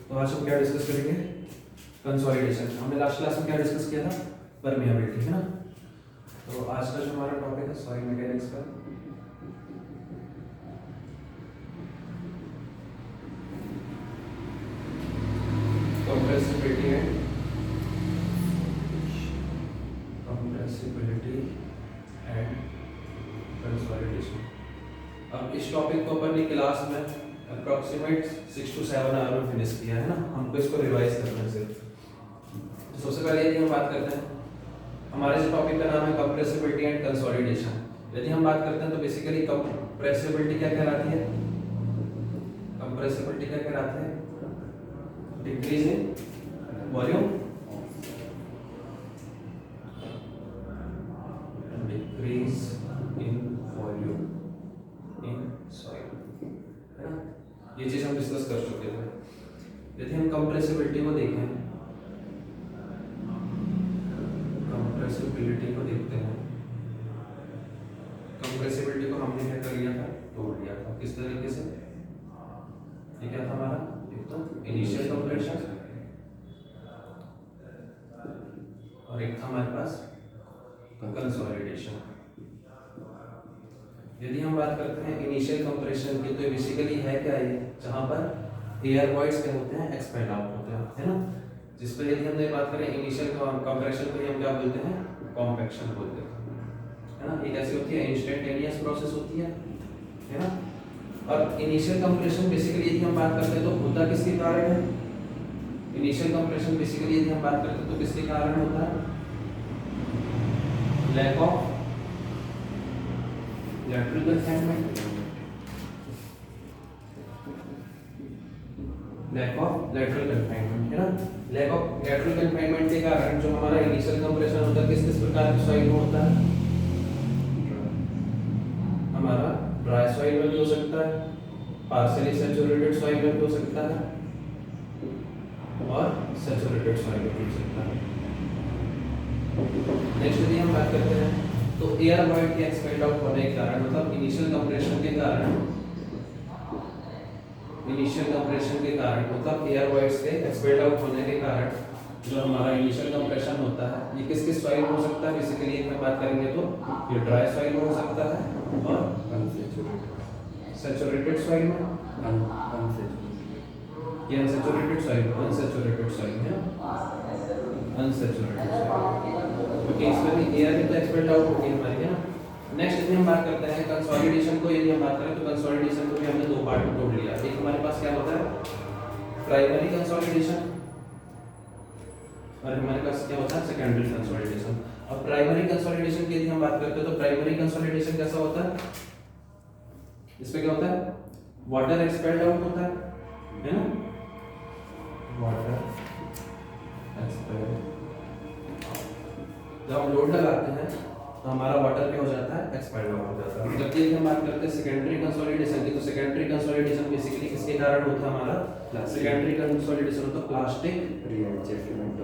तो आज हम क्या डिस्कस करेंगे? कंसोलिडेशन। हमने लास्ट क्लास में क्या डिस्कस किया था? परमिएबिलिटी, है ना। तो आज का जो हमारा टॉपिक है सॉइल मैकेनिक्स का, कंप्रेसिबिलिटी एंड कंसोलिडेशन। अब इस टॉपिक को अपन ने क्लास में अप्रोक्सीमेट 6 to 7 आवर में फिनिश किया है ना। हमको इसको रिवाइज करना है सिर्फ। तो सबसे पहले यदि हम बात करते हैं, हमारे इस टॉपिक का नाम है कंप्रेसिबिलिटी एंड कंसोलिडेशन। यदि हम बात करते हैं तो बेसिकली कंप्रेसिबिलिटी क्या कहलाती है? कंप्रेसिबिलिटी क्या कहलाती है? Decrease in volume, decrease in volume in soil, है ना। ये चीज हम डिस्कस कर चुके थे। यदि हम कंप्रेसिबिलिटी को देखें, कंप्रेसिबिलिटी को देखते हैं, कंप्रेसिबिलिटी को हमने क्या कर लिया था? तोड़ लिया था। किस तरीके से? ये क्या था हमारा? एक तो इनिशियल कंप्रेशन और एक था हमारे पास कंसोलिडेशन। यदि हम बात करते हैं इनिशियल कंप्रेशन की, तो बेसिकली है क्या ये? जहां पर एयर वॉइड्स क्या होते हैं? एक्सपेल आउट होते हैं, है ना। जिस पर यदि हमने बात करें इनिशियल कंप्रेशन को हम क्या बोलते हैं? कॉम्पैक्शन बोलते हैं, है ना। ये कैसी होती है? इंस्टेंटेनियस प्रोसेस होती है ना। और इनिशियल कंप्रेशन बेसिकली यदि हम बात करते हैं तो होता किसके कारण है? इनिशियल कंप्रेशन बेसिकली यदि हम बात करते हैं तो किसके कारण होता है? Lack of lateral confinement, lack of lateral confinement, है ना। लैक ऑफ लैटरल कन्फाइनमेंट के कारण जो हमारा इनिशियल कंप्रेशन होता है किस प्रकार की सॉइल में होता है? हमारा ड्राई सॉइल में भी हो सकता है, पार्शियली सैचुरेटेड सॉइल में भी हो सकता है और सैचुरेटेड सॉइल में भी हो सकता है। नेक्स्ट यदि हम बात करते हैं तो एयर वॉइड के एक्सपेल आउट होने के कारण, मतलब इनिशियल कंप्रेशन के कारण, मतलब एयर वॉइड्स के एक्सपेल आउट होने के कारण जो हमारा इनिशियल कंप्रेशन होता है ये किस सॉइल में हो सकता है? बेसिकली एक में बात करेंगे तो ये ड्राई सॉइल में हो सकता है और सैचुरेटेड सॉइल में, ये अनसैचुरेटेड सॉइल, अनसैचुरेटेड सॉइल है, अनसैचुरेटेड सॉइल। ओके, इसमें भी एयर भी तो एक्सपेल आउट होगी हमारी, है ना। नेक्स्ट यदि हम बात करते हैं कंसोलिडेशन को, यदि हम बात करें तो कंसोलिडेशन को भी हमने दो पार्ट में तोड़ लिया। एक हमारे पास क्या होता है? प्राइमरी कंसोलिडेशन और हमारे पास क्या होता है? Secondary consolidation. और प्राइमरी कंसोलिडेशन की यदि हम बात करते हैं तो प्राइमरी कंसोलिडेशन कैसा होता है? इसमें क्या होता है? वाटर एक्सपेल्ड आउट होता है ना। वाटर एक्सपेल्ड, जब हम लोड लगाते हैं तो हमारा वाटर क्या हो जाता है? एक्सपेल्ड आउट हो जाता है। जबकि हम बात करते हैं सेकेंडरी कंसोलिडेशन की, तो सेकेंडरी कंसोलिडेशन बेसिकली किसके कारण होता है? हमारा सेकेंडरी कंसोलिडेशन होता है प्लास्टिक रीएडजस्टमेंट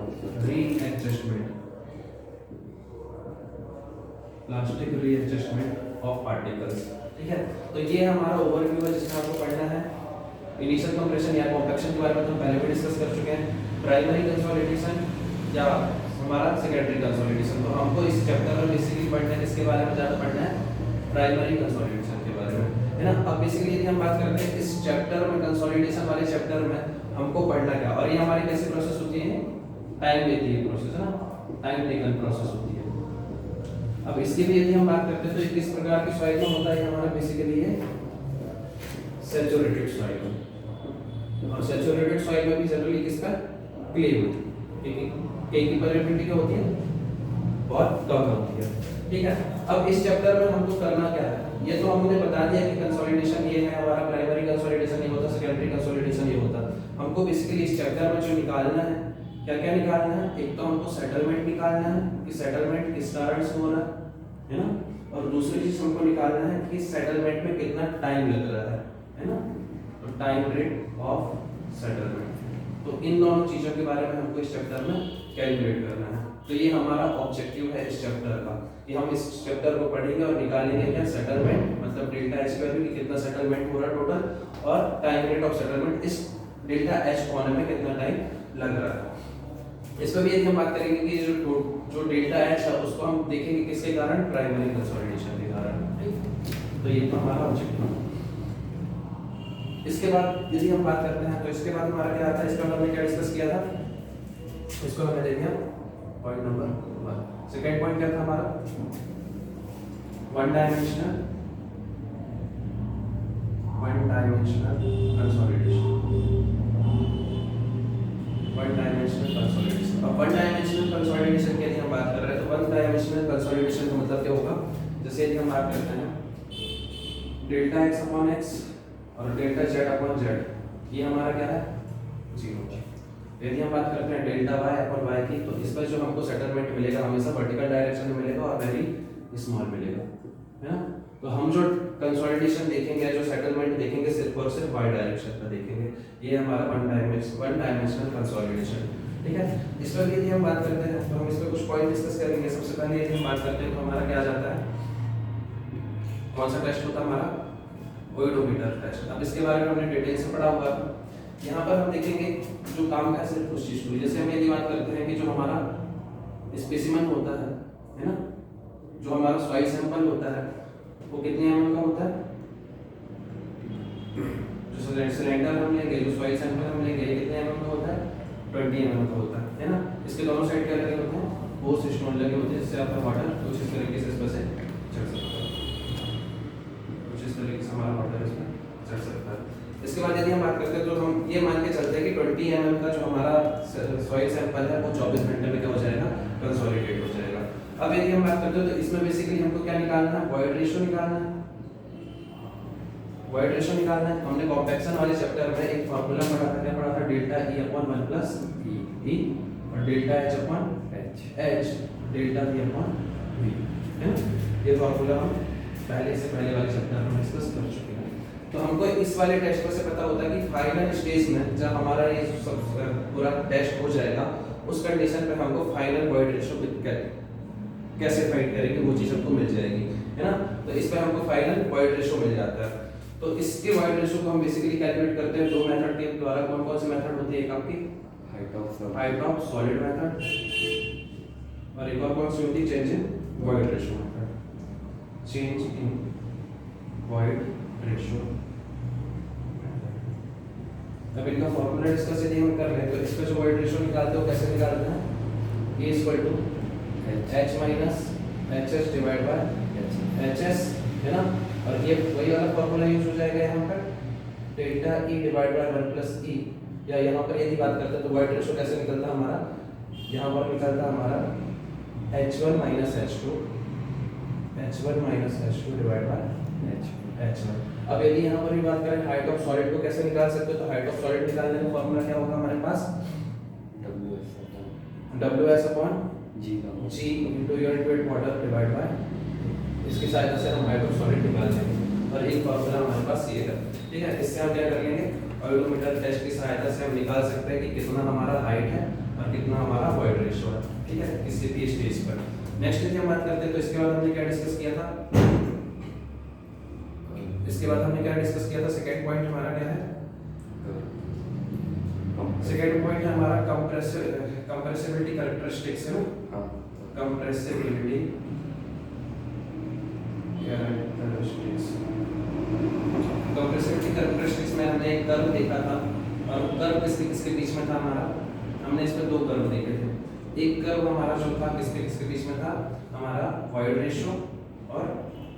ऑफ पार्टिकल्स, ठीक है। तो ये हमारा ओवरव्यू है जिसमें आपको पढ़ना है इनिशियल कंप्रेशन या कॉम्पैक्शन के बारे में तो हम पहले भी डिस्कस कर चुके हैं। प्राइमरी कंसोलिडेशन या हमारा सेकेंडरी कंसोलिडेशन, तो हमको इस चैप्टर में बेसिकली पढ़ना है किसके बारे में? ज़्यादा पढ़ना है प्राइमरी कंसोलिडेशन के बारे में, है ना। अब बेसिकली यदि हम बात करते हैं इस चैप्टर में, कंसोलिडेशन वाले चैप्टर में हमको पढ़ना क्या, और ये हमारी कैसी प्रोसेस होती है? टाइम लेती है प्रोसेस, है ना, टाइम टेकन प्रोसेस होती है। अब इसकी भी यदि हम बात करते हैं तो किस प्रकार की सॉइल में होता है? हमारा बेसिकली ये सैचुरेटेड सॉइल में, और सैचुरेटेड सॉइल में भी जनरली किसका? क्ले होती है। क्ले की परमेबिलिटी क्या होती है? बहुत कम होती है, ठीक है। अब इस चैप्टर में हमको करना क्या है? ये तो हमने बता दिया कि कंसोलिडेशन ये है हमारा, प्राइमरी कंसोलिडेशन ये होता है, सेकेंडरी कंसोलिडेशन ये होता है। हमको बेसिकली इस चैप्टर में जो निकालना है, क्या क्या निकालना है? एक तो हमको सेटलमेंट निकालना है कि सेटलमेंट किस कारण से हो रहा है ना। और दूसरी चीज हमको निकालना है कि सेटलमेंट में कितना टाइम लग रहा है ना। तो टाइम रेट ऑफ सेटलमेंट, तो इन दोनों चीजों के बारे में हमको इस चैप्टर में कैलकुलेट करना है। तो ये हमारा ऑब्जेक्टिव है इस चैप्टर का कि हम इस चैप्टर को पढ़ेंगे और निकालेंगे क्या? सेटलमेंट, मतलब डेल्टा एच की वैल्यू कि कितना सेटलमेंट हो रहा है टोटल, और टाइम रेट ऑफ सेटलमेंट इस डेल्टा एच होने में कितना टाइम लग रहा है। इस पर भी यदि हम बात करेंगे कि जो डेल्टा एच है उसको हम देखेंगे किसके कारण, प्राइमरी कंसोलिडेशन के कारण, ठीक। तो ये तो हमारा ऑब्जेक्टिव। इसके बाद यदि हम बात करते हैं तो इसके बाद हमारा क्या आता है, इसका हमने क्या डिस्कस किया था, इसको हमें दे दिया पॉइंट नंबर 1। सेकंड पॉइंट क्या था हमारा, one dimensional consolidation. One dimensional consolidation. अब वन डायमेंशनल कंसोलिडेशन की यदि हम बात कर रहे हैं तो वन डायमेंशनल कंसोलिडेशन का मतलब क्या होगा, जैसे यदि हम बात करते हैं डेल्टा एक्स अपॉन एक्स और डेल्टा जेड अपॉन जेड, ये हमारा क्या है, 0। यदि हम बात करते हैं डेल्टा वाई अपॉन वाई की, तो इस पर जो हमको सेटलमेंट मिलेगा हमेशा वर्टिकल डायरेक्शन में मिलेगा और वेरी स्मॉल मिलेगा, है ना। तो हम जो कंसोलिडेशन देखेंगे, जो सेटलमेंट देखेंगे, सिर्फ और सिर्फ वाई डायरेक्शन में देखेंगे। ये हमारा वन डायमेंशनल कंसोलिडेशन, ठीक है। इस पर भी यदि हम बात करते हैं तो हम इस पर कुछ पॉइंट डिस्कस करेंगे। सबसे पहले यदि हम बात करते हैं तो हमारा क्या आ जाता है, कौन सा टेस्ट होता है हमारा, ओइडोमीटर टेस्ट। अब इसके बारे में हमने डिटेल से पढ़ा हुआ है। यहाँ पर हम देखेंगे जो काम का सिर्फ उस चीज को, जैसे हम यदि बात करते हैं कि जो हमारा स्पेसिमेन होता है ना, जो हमारा सॉइल सैंपल होता है वो कितने एमएम का होता है, जो सिलेंडर हम लेंगे, जो सॉइल सैंपल हम लेंगे, ये कितने एमएम का होता है, 20 एमएम का होता है ना। इसके दोनों साइड क्या लगे होते हैं, होस स्टोन लगे होते हैं, जिससे आपका वाटर कुछ इस तरीके से इसमें से चढ़ सकता है, कुछ इस तरीके से हमारा वाटर इसमें चढ़ सकता है। इसके बाद यदि हम बात करते हैं तो हम ये मान के चलते हैं कि 20 एमएम का जो हमारा सॉइल सैंपल है वो 24 घंटे में क्या हो जाएगा, कंसोलिडेट हो जाएगा। अब यदि हम बात करते हैं तो इसमें बेसिकली हमको क्या निकालना है, वॉइड रेशियो निकालना है। वॉइड रेशियो निकालना है। हमने कॉम्पैक्शन वाले चैप्टर में एक फार्मूला पढ़ा था, क्या पढ़ा था, delta E upon 1 plus E और delta H upon H delta V upon V, है ना। ये फार्मूला हम पहले वाले चैप्टर में डिस्कस कर चुके हैं। तो हमको इस वाले टेस्ट पर से पता होता है कि फाइनल स्टेज में जब हमारा ये सब पूरा टेस्ट हो जाएगा, उस कंडीशन पे हमको फाइनल वॉइड रेशियो कैसे फाइंड करेंगे, वो चीज हमको मिल जाएगी, है ना। तो इस पर हमको फाइनल वॉइड रेशियो मिल जाता है। तो इसके वॉइड रेशियो को हम बेसिकली कैलकुलेट करते हैं दो मेथड के द्वारा। कौन कौन सी मेथड होती है, एक आपकी हाइट ऑफ सॉलिड मेथड और एक और कौन सी होती है, change in void ratio method, change in void ratio. अब इनका फॉर्मूला डिस्कस यदि हम कर रहे हैं तो इसका जो वॉइड रेशियो निकालते हो कैसे निकालते हैं, A equal to H minus HS divide by HS, है ना। और ये वही वाला फॉर्मूला यूज हो जाएगा यहाँ पर, delta E divide by 1 plus E। या यहाँ पर यदि बात करते हैं तो वॉइड रेशियो कैसे निकलता है हमारा, यहाँ पर निकलता है हमारा H1 minus H2 divide by H1। अब यदि यहाँ पर भी बात करें हाइट ऑफ सॉलिड को कैसे निकाल सकते हो, तो हाइट ऑफ सॉलिड निकालने का फॉर्मूला क्या होगा हमारे पास, WS upon G into unit weight water divide by, इसकी सहायता से हम हाइट ऑफ सॉलिड निकाल लेंगे। और एक फॉर्मूला हमारे पास ये है, ठीक है। इससे हम क्या कर लेंगे, ओडोमीटर टेस्ट की सहायता से हम निकाल सकते हैं कि कितना हमारा हाइट है और कितना हमारा वॉइड रेशियो है, ठीक है, किसी भी स्टेज पर। नेक्स्ट यदि हम बात करते हैं तो इसके बाद हमने क्या डिस्कस किया था, सेकंड पॉइंट हमारा क्या है, सेकंड पॉइंट है हमारा कंप्रेसिबिलिटी कैरेक्टरिस्टिक्स, है ना। कंप्रेसिबिलिटी कैरेक्टरिस्टिक्स में हमने एक कर्व देखा था, और कर्व किसके बीच में था हमारा, हमने इस पर दो कर्व देखे थे। एक कर्व हमारा जो था किसके बीच में था, हमारा वॉइड रेशियो और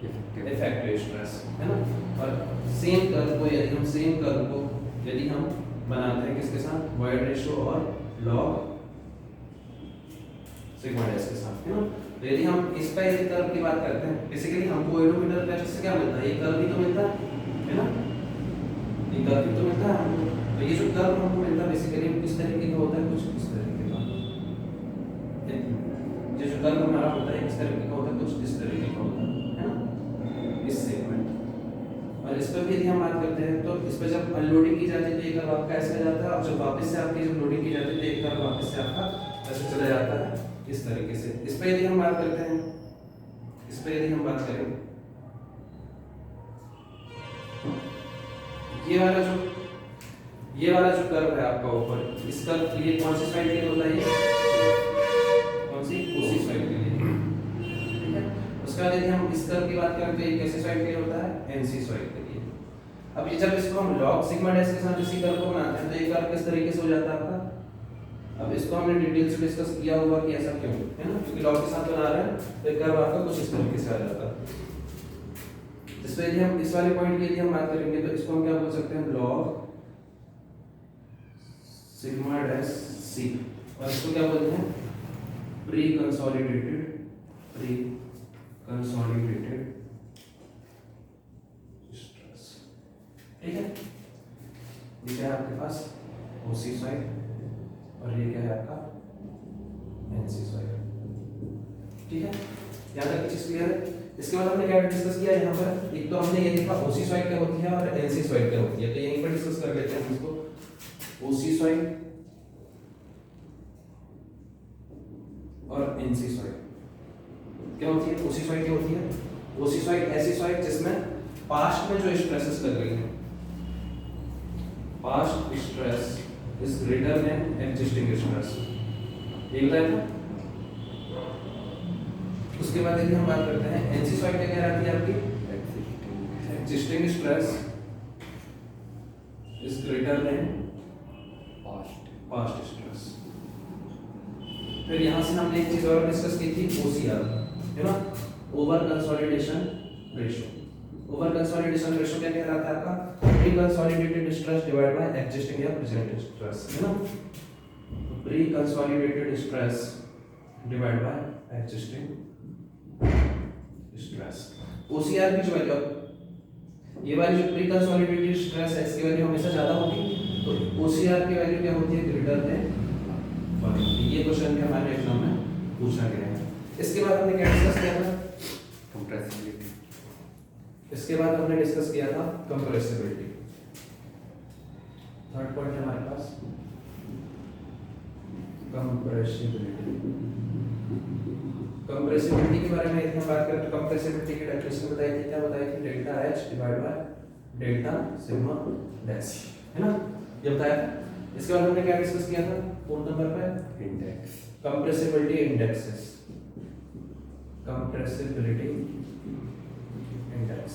इफेक्टिव स्ट्रेस, है ना। और सेम कर्व को यदि हम बनाते हैं किसके साथ, वॉइड रेशियो और लॉग सिग्मा डैश के साथ, है ना। तो यदि हम इस पर यदि कर्व की बात करते हैं, बेसिकली हमको ओडोमीटर टेस्ट से क्या मिलता है, ये कर्व ही तो मिलता है ना, ये कर्व ही तो मिलता है हमको। तो ये जो कर्व हमको मिलता है बेसिकली किस तरीके का होता है, कुछ इस तरीके का। ये जो कर्व हमारा होता है किस तरीके का होता है, कुछ इस तरीके का होता है ना, इस सेगमेंट। और इस पर भी यदि हम बात करते हैं तो इस पर जब अनलोडिंग की जाती है तो ये कर्व आपका ऐसे जाता है, और जब वापस से आपकी जब लोडिंग की जाती है तो ये कर्व वापस से आपका ऐसे चला जाता है इस तरीके से। इस पर यदि हम बात करते हैं, इस पर यदि हम बात करें, ये वाला जो ये वाला जो कर्व है आपका ऊपर, इस कर्व के लिए कौन सी साइड के लिए होता है ये? कौन सी? ओसी साइड के लिए। ठीक है, उसके बाद यदि हम इस कर्व की बात करें तो ये कैसे साइड के लिए होता है? एनसी साइड के लिए। अब ये जब इसको हम log सिग्मा डैश के साथ इसी कर्व को बनाते हैं तो ये कर्व किस तरीके से हो जाता है आपका? अब इसको हमने डिटेल से डिस्कस किया होगा कि ऐसा क्यों है ना, क्योंकि log के साथ बना रहे हैं तो ये कर्व आपका कुछ इस तरीके से आ जाता है। इसमें यदि हम इस वाले पॉइंट की यदि हम बात करेंगे तो इसको हम क्या बोल सकते हैं? log सिग्मा डैश सी, और इसको क्या बोलते हैं? Pre consolidated stress. ठीक है, ये क्या है आपके पास? ओसी साइड, और ये क्या है आपका? NC side. ठीक है, यहाँ तक चीज क्लियर है। इसके बाद हमने क्या डिस्कस किया यहाँ पर? एक तो हमने ये देखा ओसी साइड क्या होती है और एनसी साइड क्या होती है, तो यहीं पर डिस्कस कर लेते हैं इसको। ओसी साइड और एनसी साइड क्या होती है? ओसी साइड क्या होती है? ओसी साइड ऐसी साइड जिसमें पास्ट में जो स्ट्रेसेस लग रही हैं, past stress is greater than existing stress, ये बताया था। उसके बाद यदि हम बात करते हैं एनसी साइड क्या कह रही है आपकी? Existing stress is greater than past stress. फिर यहां से हमने एक चीज और डिस्कस की थी, ओसीआर है ना, over consolidation ratio. Over consolidation ratio क्या कहलाता है आपका? Pre consolidated stress divide by existing या प्रेजेंट स्ट्रेस, है ना। Pre consolidated stress divide by existing stress. OCR की जो वैल्यू, ये वाली जो प्री कंसोलिडेटेड स्ट्रेस है इसकी वैल्यू हमेशा ज्यादा होगी, तो ओसीआर की वैल्यू क्या होती है? Greater than 1। ये क्वेश्चन भी हमारे एग्जाम में पूछा गया है। इसके बाद हमने क्या डिस्कस किया था? कंप्रेसिबिलिटी। इसके बाद हमने डिस्कस किया था कंप्रेसिबिलिटी। थर्ड पॉइंट है हमारे पास कंप्रेसिबिलिटी। कंप्रेसिबिलिटी के बारे में यदि हम बात करें तो कंप्रेसिबिलिटी की डेफिनेशन बताई थी, क्या बताई थी? Delta H divide by delta sigma dash, है ना, ये बताया था। इसके बाद हमने क्या डिस्कस किया था? 4 नंबर पे index, compressibility indexes, compressibility index.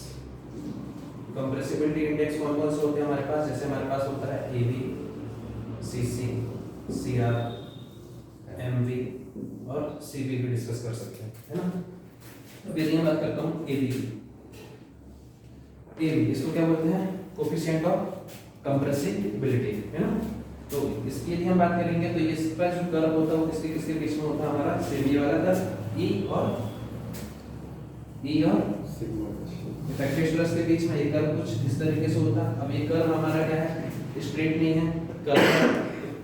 Compressibility index कौन कौन से होते हैं हमारे पास? जैसे हमारे पास होता है एबी, सीसी, सीआर, एमवी और सीबी भी डिस्कस कर सकते हैं, है ना। अब यदि मैं बात करता हूँ एबी, एबी इसको क्या बोलते हैं? कोफिशिएंट ऑफ कंप्रेसिबिलिटी, है ना। तो इसकी यदि हम बात करेंगे तो ये इसका जो कर्व होता है वो किसके किसके बीच में होता है? हमारा सेम ये वाला कर्व ई और इफेक्टिव स्ट्रेस के बीच में एक कर्व कुछ इस तरीके से होता है। अब ये कर्व हमारा क्या है? स्ट्रेट नहीं है,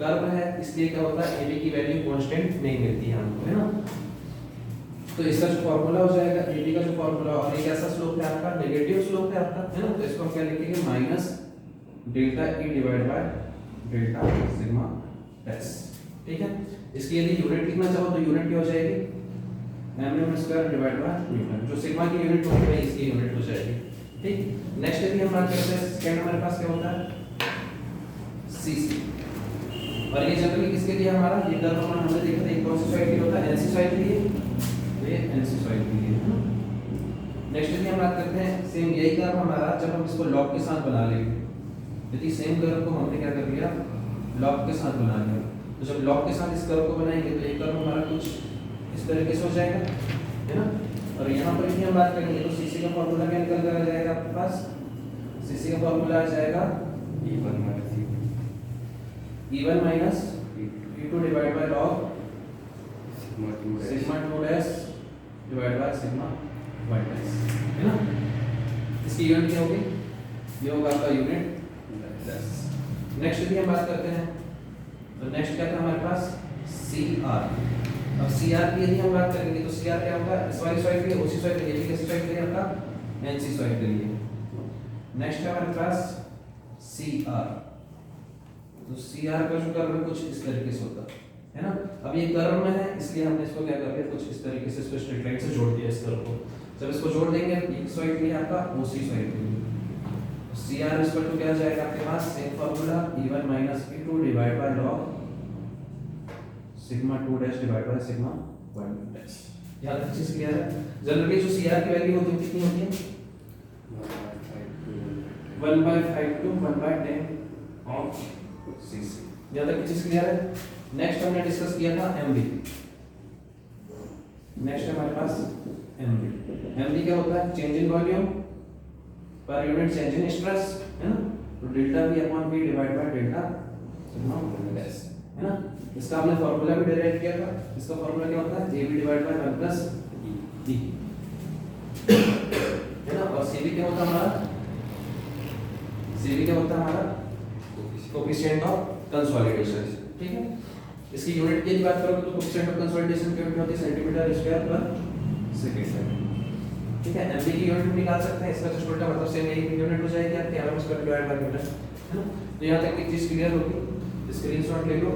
कर्व है, इसलिए क्या होता है? एबी की वैल्यू कांस्टेंट नहीं मिलती है हमको, है ना। तो इसका जो फार्मूला हो जाएगा एबी का जो फार्मूला, और ये कैसा स्लोप है आपका? नेगेटिव स्लोप है आपका, है ना। तो इसको हम क्या लिखेंगे? Minus delta E divide by delta sigma dash. ठीक है, इसकी यदि यूनिट लिखना चाहो तो यूनिट क्या हो जाएगी? M square divide by newton. जो सिग्मा की यूनिट होगी वही इसकी यूनिट हो जाएगी। ठीक, नेक्स्ट यदि हम बात करते हैं सेकंड हमारे पास क्या होता है? सीसी, और ये जनरली किसके लिए हमारा? ये कर्व हमने देखा था, एक कौन सी साइड के लिए होता है? एनसी साइड के लिए, ये एनसी साइड के लिए, है ना। नेक्स्ट यदि हम बात करते हैं सेम यही कर्व हमारा जब हम इसको लॉग के साथ बना लेंगे, यदि सेम कर्व को हमने क्या कर लिया? लॉग के साथ बना लिया, तो जब लॉग के साथ इस कर्व को बनाएंगे तो ये कर्व हमारा कुछ इस तरीके से हो जाएगा, है ना। और यहाँ पर यदि हम बात करेंगे तो सीसी का फॉर्मूला क्या निकल कर आ जाएगा आपके पास? सीसी का फॉर्मूला आ जाएगा E1 minus E2 divide by log sigma 2 dash divide by sigma 1 dash, है ना। इसकी यूनिट क्या होगी? ये होगा आपका यूनिट डैश। नेक्स्ट यदि हम बात करते हैं तो नेक्स्ट क्या था हमारे पास? CR। अब CR की यदि हम बात करेंगे तो CR क्या होगा? इस वाली साइड के लिए, ओसी साइड के लिए, ये किस साइड के लिए आपका? एनसी साइड के लिए। नेक्स्ट है हमारे पास CR, तो CR का जो कर्व है कुछ इस तरीके से होता है ना। अब ये कर्व में है इसलिए हमने इसको क्या कर दिया? कुछ इस तरीके से इसको स्ट्रेट लाइन से जोड़ दिया इस कर्व को। जब इसको जोड़ देंगे एक साइड के लिए आपका, ओसी साइड के लिए, सी आर इक्वल टू क्या हो जाएगा आपके पास एक formula E1 minus E2 divide by log sigma 2 dash divide by sigma 1 dash. यहाँ तक चीज क्लियर है। जनरली जो सी आर की वैल्यू होती है कितनी होती है 1/5 to 1/10 ऑफ सीसी। यहाँ तक चीज क्लियर है। नेक्स्ट हमने डिस्कस किया था एमबी। नेक्स्ट हमारे पास एमबी। एमबी क्या होता है change in volume per unit change in stress, है ना। तो delta V upon V divide by delta sigma dash, है ना। इसका हमने फार्मूला भी डेराइव किया था। इसका फार्मूला क्या होता है AB divide by 1 plus E, है ना। और CV क्या होता है हमारा CV क्या होता है हमारा कोएफिशिएंट ऑफ कंसोलिडेशन, ठीक है। इसकी यूनिट की बात करोगे तो कोएफिशिएंट ऑफ कंसोलिडेशन की यूनिट होती है सेंटीमीटर स्क्वायर पर सेकंड, ठीक है। एमबी की यूनिट निकाल सकते हैं। इसका जो उल्टा मतलब सेम यही यूनिट हो जाएगी आपकी आराम से डिवाइड बाय मीटर, है ना। तो यहां तक की चीज क्लियर होगी। स्क्रीनशॉट ले लो।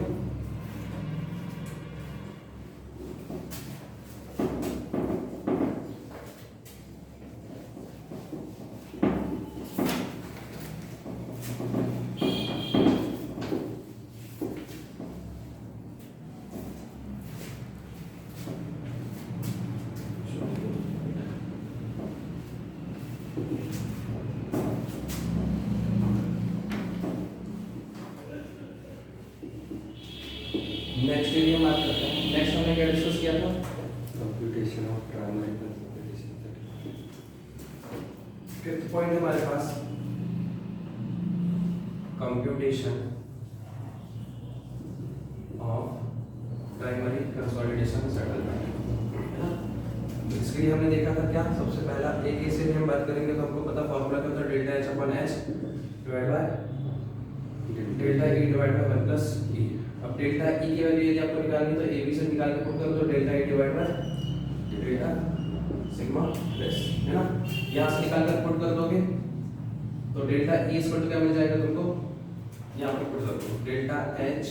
नेक्स्ट एरिया बात करते हैं। नेक्स्ट हमने क्या डिस्कस किया था computation of primary consolidation. Fifth point हमारे पास computation of primary consolidation settlement, है ना। इसके लिए हमने देखा था क्या सबसे पहला एक केस से हम बात करेंगे तो हमको पता फॉर्मूला क्या होता है delta H upon H divide by delta E divide by 1 plus E। अब डेल्टा E की वैल्यू यदि आपको निकालनी तो AB से निकाल के पुट करो तो delta E divide by delta sigma plus, है ना। यहाँ से निकाल कर पुट कर दोगे तो डेल्टा E इक्वल टू क्या मिल जाएगा तुमको यहाँ पे पुट कर दो डेल्टा H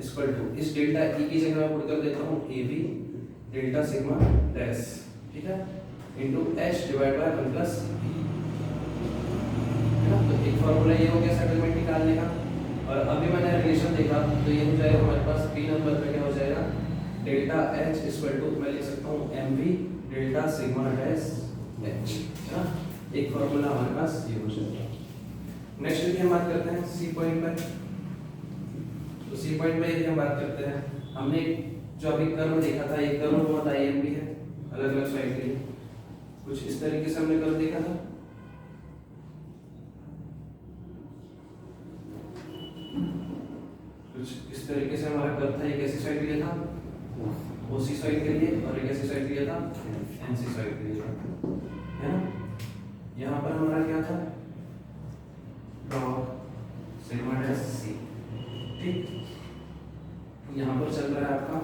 इक्वल टू इस डेल्टा E की जगह मैं पुट कर देता हूँ AB डेल्टा सिग्मा डैश, ठीक है, into H divide by 1 plus E, है ना। तो एक फार्मूला ये हो गया सेटलमेंट निकालने का। और अभी मैंने रिलेशन देखा तो ये हो जाएगा हमारे पास बी नंबर पे क्या हो जाएगा डेल्टा H इक्वल टू मैं लिख सकता हूँ MV delta sigma dash H, है ना। एक फार्मूला हमारे पास ये हो जाएगा। नेक्स्ट यदि हम बात करते हैं सी पॉइंट पर, तो सी पॉइंट पे यदि हम बात करते हैं हमने जो अभी कर्व देखा था एक कर्व बहुत IMB है अलग अलग साइड के लिए कुछ इस तरीके से हमने कर्व देखा था। कुछ इस तरीके से हमारा कर्व था। एक ऐसी साइड के लिए था OC साइड के लिए और एक ऐसी साइड के लिए था NC साइड के लिए था, है ना। यहाँ पर हमारा क्या था log सिग्मा डैश C, ठीक। यहाँ पर चल रहा है आपका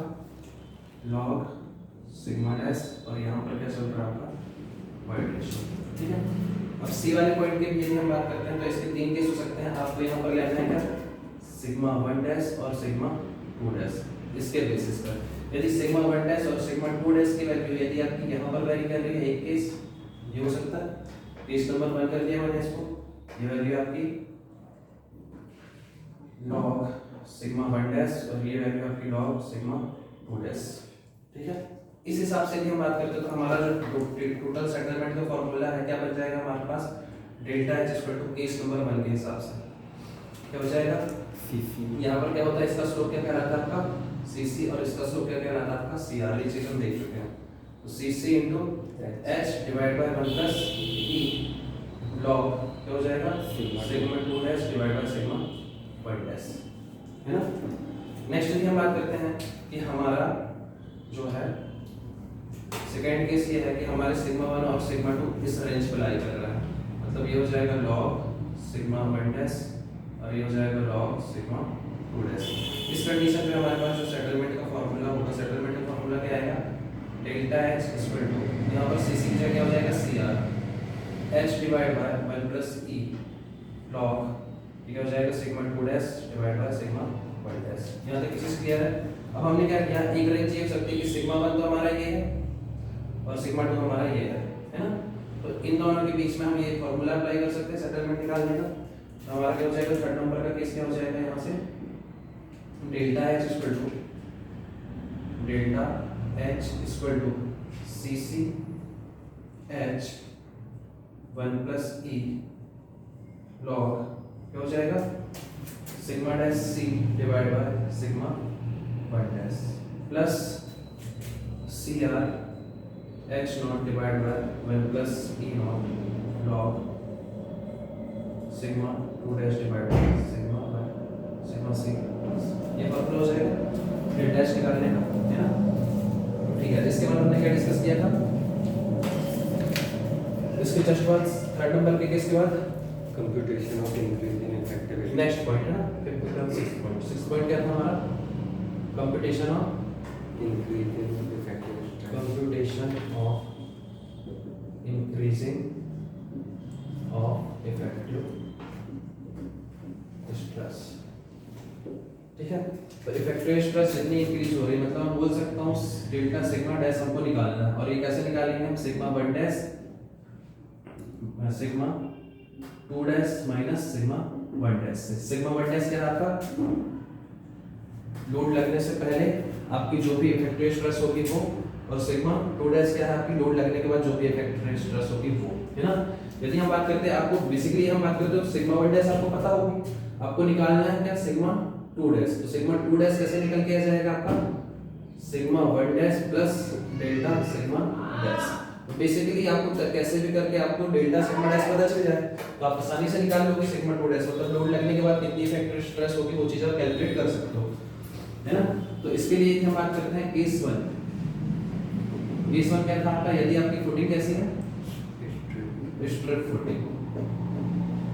log सिग्मा डैश और यहाँ पर क्या चल रहा है आपका y डैश, ठीक है। अब C वाले पॉइंट के भी यदि हम बात करते हैं तो इसके तीन केस हो सकते हैं। आपको यहाँ पर लेना है क्या सिग्मा 1 डैश और सिग्मा 2 डैश। इसके बेसिस पर यदि सिग्मा 1 डैश और सिग्मा 2 डैश की वैल्यू यदि आपकी यहाँ पर वैरी कर रही है एक केस ये हो सकता है केस नंबर 1 कर दिया मैंने इसको, ये वैल्यू आपकी log सिग्मा 1 डैश और ये वैल्यू आपकी log सिग्मा 2 डैश, ठीक है। इस हिसाब से यदि हम बात करते हैं तो हमारा जो टोटल सेटलमेंट का फॉर्मूला है क्या बन जाएगा हमारे पास delta H equal to case number 1 के हिसाब से क्या हो जाएगा CC। यहाँ पर क्या होता है इसका स्लोप क्या कह रहा था आपका CC और इसका स्लोप क्या कह रहा था आपका CR। ये चीज हम देख चुके हैं। तो CC into H divide by 1 plus E log क्या हो जाएगा sigma 2 dash divide by sigma 1 dash, है ना। नेक्स्ट यदि हम बात करते हैं कि हमारा जो है सेकेंड केस ये है कि हमारे सिग्मा 1 और सिग्मा 2 इस रेंज पे लाई कर रहा है। मतलब ये हो जाएगा log सिग्मा 1 डैश और ये हो जाएगा log सिग्मा 2 डैश। इस कंडीशन में हमारे पास जो सेटलमेंट का फार्मूला होगा सेटलमेंट का फार्मूला क्या आएगा डेल्टा H इक्वल टू यहाँ पर CC की जगह क्या हो जाएगा CR H divide by 1 plus E log ये क्या हो जाएगा sigma 2 dash divide by sigma 1 dash. यहाँ तक चीज क्लियर है। अब हमने क्या किया एक रेंज ये हो सकती है कि सिग्मा 1 तो हमारा ये है और सिग्मा 2 हमारा ये है ना। तो इन दोनों के बीच में हम ये फॉर्मूला अप्लाई कर सकते हैं सेटलमेंट निकालने का। तो हमारा क्या हो जाएगा, थर्ड नंबर का केस क्या हो जाएगा, यहाँ से delta H equal to C C H 1 plus E log क्या हो जाएगा, sigma dash C divide by sigma 1 dash plus C R H naught divide by 1 plus E naught log sigma 2 dash divide by sigma C. ये formula हो जाएगा delta H निकालने का, है ना। ठीक है, इसके बाद हमने क्या डिस्कस किया था, इसके जस्ट बाद थर्ड नंबर के केस के बाद computation of increase in effective next point है ना, फिर सिक्स पॉइंट क्या था हमारा, computation of increase in effective stress. Computation of increasing of effective stress. ठीक है, तो इफेक्टिव स्ट्रेस जितनी इंक्रीज हो रही है, मतलब मैं बोल सकता हूँ डेल्टा सिग्मा डैश हमको निकालना है, और ये कैसे निकालेंगे हम, sigma 1 dash sigma 2 dash minus sigma 1 dash से। सिग्मा 1 डैश क्या है आपका, लोड लगने से पहले आपकी जो भी इफेक्टिव स्ट्रेस होगी वो, और सिग्मा 2 डैश क्या है आपकी लोड लगने के बाद जो भी इफेक्टिव स्ट्रेस होगी वो, है ना। यदि हम बात करते हैं, आपको बेसिकली हम बात करते हैं सिग्मा 1 डैश आपको पता होगी, आपको निकालना है क्या, सिग्मा 2 डैश। तो सिग्मा 2 डैश कैसे निकल के आ जाएगा आपका, sigma 1 dash plus delta sigma dash. तो बेसिकली आपको कैसे भी करके आपको डेल्टा सिग्मा डैश पता चल जाए तो आप आसानी से निकाल लोगे सिग्मा 2 डैश, मतलब लोड लगने के बाद कितनी इफेक्टिव स्ट्रेस होगी वो चीज आप कैलकुलेट कर सकते हो, है ना। तो इसके लिए हम बात करते हैं केस 1। केस 1 क्या था आपका, यदि आपकी फुटिंग कैसी है, स्ट्रेट फुटिंग।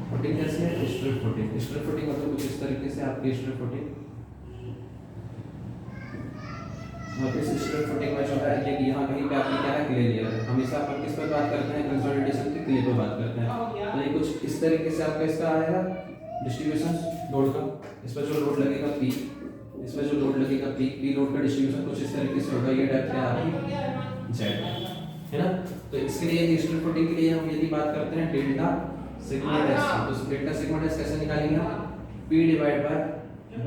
फुटिंग कैसी है, स्ट्रेट फुटिंग। स्ट्रेट फुटिंग मतलब कुछ इस तरीके से आपकी स्ट्रेट फुटिंग, इस स्ट्रेट फुटिंग में जो है ये यहाँ कहीं पे आपकी क्या है, क्ले लेयर है। हमेशा अपन किस पर बात करते हैं, कंसोलिडेशन की क्ले पर बात करते हैं। तो ये कुछ इस तरीके से आपका इसका आएगा डिस्ट्रीब्यूशन लोड का, इस पर जो लोड लगेगा पी, इस पर जो लोड लगेगा पी लोड का डिस्ट्रीब्यूशन कुछ इस तरीके से होगा। ये डेप्थ है आपकी जेड, है ना। तो इसके लिए स्ट्रेट फुटिंग के लिए हम यदि बात करते हैं डेल्टा सिग्मा डैश, तो डेल्टा सिग्मा डैश कैसे निकालेंगे, P divide by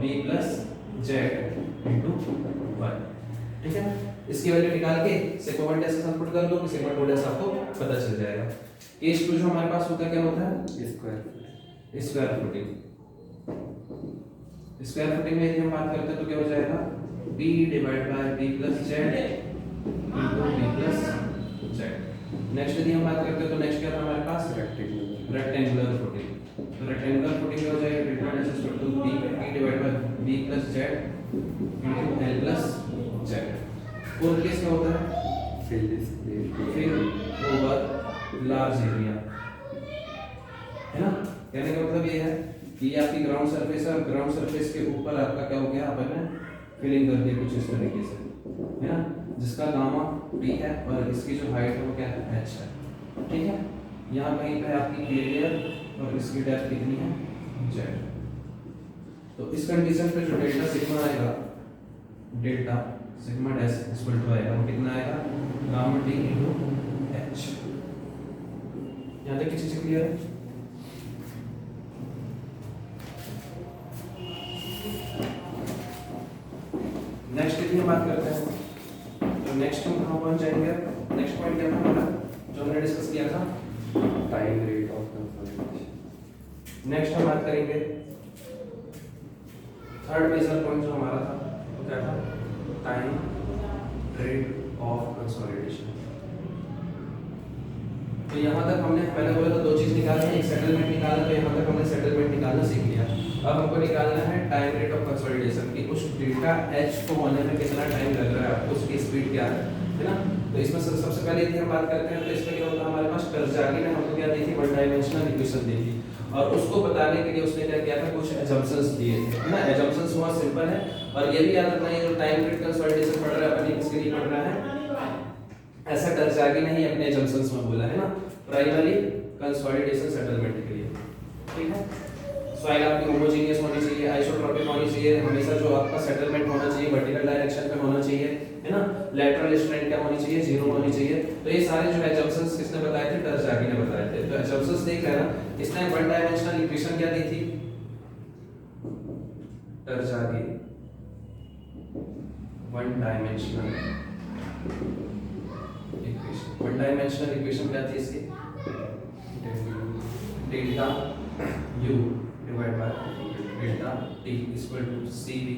B plus Z into 1। ठीक है, इसकी वैल्यू निकाल के सिग्मा 1 डैश के साथ पुट कर दो, सिग्मा 2 डैश आपको पता चल जाएगा। केस 2 जो हमारे पास होता है क्या होता है, स्क्वायर फुटिंग। स्क्वायर फुटिंग में यदि हम बात करते हैं तो क्या हो जाएगा, b divide by b plus Z into b plus Z. Next यदि हम बात करते हैं तो नेक्स्ट क्या था हमारे पास, रेक्टेंगुलर फुटिंग। तो रेक्टेंगुलर फुटिंग क्या हो जाएगा, delta dash equal to b divide by b plus Z into l plus Z. Fourth case क्या होता है, फिल ओवर लार्ज एरिया, है ना। कहने का मतलब ये है कि ये आपकी ग्राउंड सरफेस है, और ग्राउंड सरफेस के ऊपर आपका क्या हो गया, अपन ने फिलिंग कर दी कुछ इस तरीके से, है ना, जिसका गामा टी है और इसकी जो हाइट है वो क्या है, एच है। ठीक है, यहाँ कहीं पे आपकी क्ले लेयर और इसकी डेप्थ कितनी है, जेड। तो इस कंडीशन पे जो डेल्टा सिग्मा आएगा, delta sigma dash equal to आएगा, वो कितना आएगा, गामा टी इनटू एच। यहाँ तक की चीज क्लियर है। नेक्स्ट यदि हम बात करते हैं तो नेक्स्ट हम कहाँ पहुँच जाएंगे, नेक्स्ट पॉइंट क्या था हमारा जो हमने डिस्कस किया था, time rate of consolidation. Next हम बात करेंगे थर्ड मेजर पॉइंट जो हमारा था वो क्या था, टाइम रेट ऑफ कंसोलिडेशन। तो यहाँ तक हमने पहले बोला था दो चीज निकालनी है, एक सेटलमेंट निकालना, तो यहाँ तक हमने सेटलमेंट निकालना सीख लिया। अब हमको निकालना है टाइम रेट ऑफ कंसोलिडेशन की, उस डेल्टा एच को होने में कितना टाइम लग रहा है आपको, उसकी स्पीड क्या है ना। तो इसमें सबसे पहले यदि हम बात करते हैं तो इसमें क्या होता है, हमारे पास कर्जागी ने हमको क्या दी थी, वन डायमेंशनल इक्वेशन दी थी, और उसको बताने के लिए उसने क्या किया था, कुछ एजम्पशंस दिए थे, है ना। एजम्पशंस बहुत सिंपल है, और ये भी याद रखना है जो टाइम रेट कंसोलिडेशन पढ़ रहा है अपन किसके लिए पढ़ रहा है, ऐसा कर्जागी नहीं अपने एजम्पशंस में बोला है ना, प्राइमरी कंसोलिडेशन सेटलमेंट के लिए। ठीक है, सॉइल आपकी होमोजेनियस होनी चाहिए, आइसोट्रॉपिक होनी चाहिए, हमेशा जो आपका सेटलमेंट होना चाहिए वर्टिकल डायरेक्शन पे होना चाहिए, है ना, लेटरल स्ट्रेंथ क्या होनी चाहिए, जीरो होनी चाहिए। तो ये सारे जो एजम्पशंस किसने बताए थे, टरजागी ने बताए थे। तो एजम्पशंस देख लेना, इसने वन डायमेंशनल इक्वेशन क्या दी थी, Terzaghi one dimensional equation. One dimensional equation क्या थी इसकी, delta u divide by delta t equal to cv